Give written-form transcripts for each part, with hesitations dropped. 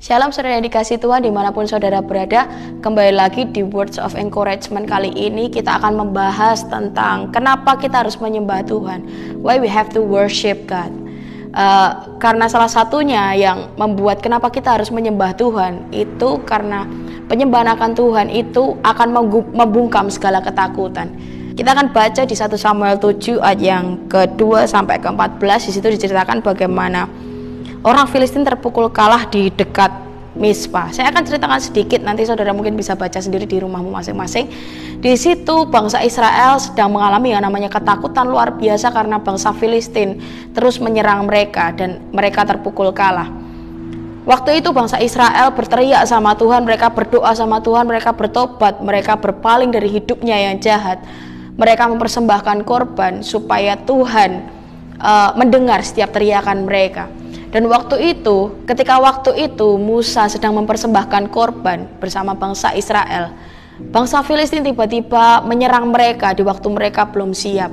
Shalom saudara yang dikasih Tuhan dimanapun saudara berada. Kembali lagi di Words of Encouragement. Kali ini kita akan membahas tentang kenapa kita harus menyembah Tuhan. Why we have to worship God. Karena salah satunya yang membuat kenapa kita harus menyembah Tuhan itu karena penyembahan akan Tuhan itu akan membungkam segala ketakutan. Kita akan baca di 1 Samuel 7 ayat yang ke-2 sampai ke-14. Di situ diceritakan bagaimana orang Filistin terpukul kalah di dekat Mispa. Saya akan ceritakan sedikit, nanti saudara mungkin bisa baca sendiri di rumahmu masing-masing. Di situ bangsa Israel sedang mengalami yang namanya ketakutan luar biasa karena bangsa Filistin terus menyerang mereka dan mereka terpukul kalah. Waktu itu bangsa Israel berteriak sama Tuhan, mereka berdoa sama Tuhan, mereka bertobat, mereka berpaling dari hidupnya yang jahat. Mereka mempersembahkan korban supaya Tuhan mendengar setiap teriakan mereka. Dan ketika waktu itu Musa sedang mempersembahkan korban bersama bangsa Israel, bangsa Filistin tiba-tiba menyerang mereka di waktu mereka belum siap.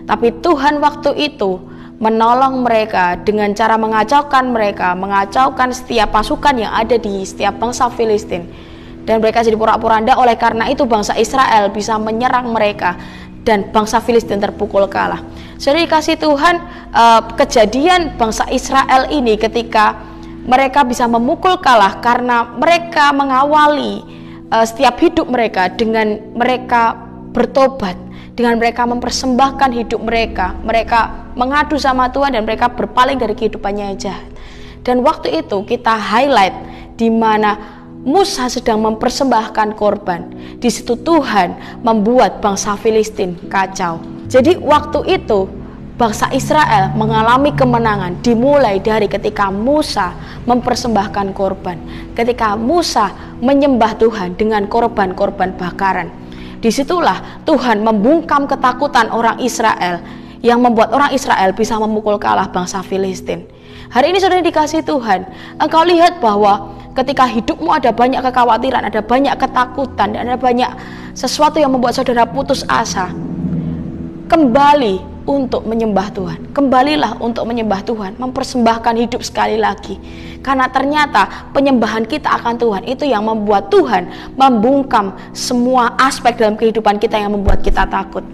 Tapi Tuhan waktu itu menolong mereka dengan cara mengacaukan setiap pasukan yang ada di setiap bangsa Filistin. Dan mereka jadi porak-poranda, oleh karena itu bangsa Israel bisa menyerang mereka dan bangsa Filistin terpukul kalah. Saudara dikasih Tuhan, kejadian bangsa Israel ini ketika mereka bisa memukul kalah karena mereka mengawali setiap hidup mereka dengan mereka bertobat, dengan mereka mempersembahkan hidup mereka mengadu sama Tuhan dan mereka berpaling dari kehidupannya yang jahat. Dan waktu itu kita highlight di mana Musa sedang mempersembahkan korban. Di situ Tuhan membuat bangsa Filistin kacau. Jadi waktu itu bangsa Israel mengalami kemenangan dimulai dari ketika Musa mempersembahkan korban. Ketika Musa menyembah Tuhan dengan korban-korban bakaran. Disitulah Tuhan membungkam ketakutan orang Israel yang membuat orang Israel bisa memukul kalah bangsa Filistin. Hari ini saudara dikasih Tuhan, engkau lihat bahwa ketika hidupmu ada banyak kekhawatiran, ada banyak ketakutan, dan ada banyak sesuatu yang membuat saudara putus asa, kembali untuk menyembah Tuhan. Kembalilah untuk menyembah Tuhan, mempersembahkan hidup sekali lagi. Karena ternyata penyembahan kita akan Tuhan itu yang membuat Tuhan membungkam semua aspek dalam kehidupan kita yang membuat kita takut.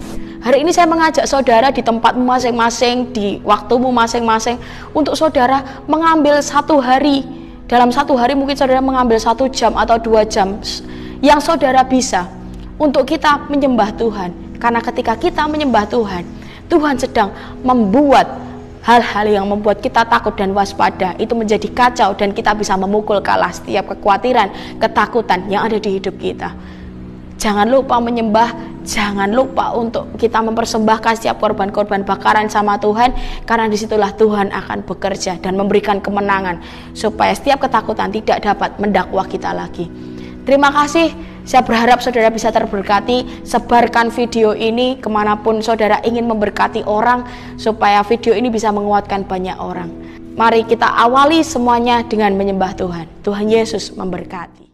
Hari ini saya mengajak saudara di tempatmu masing-masing, di waktumu masing-masing, untuk saudara mengambil satu hari. Dalam satu hari mungkin saudara mengambil 1 jam atau 2 jam yang saudara bisa untuk kita menyembah Tuhan. Karena ketika kita menyembah Tuhan, Tuhan sedang membuat hal-hal yang membuat kita takut dan waspada itu menjadi kacau, dan kita bisa memukul kalah setiap kekhawatiran, ketakutan yang ada di hidup kita. Jangan lupa menyembah, jangan lupa untuk kita mempersembahkan setiap korban-korban bakaran sama Tuhan, karena disitulah Tuhan akan bekerja dan memberikan kemenangan supaya setiap ketakutan tidak dapat mendakwa kita lagi. Terima kasih, saya berharap saudara bisa terberkati. Sebarkan video ini kemanapun saudara ingin memberkati orang, supaya video ini bisa menguatkan banyak orang. Mari kita awali semuanya dengan menyembah Tuhan. Tuhan Yesus memberkati.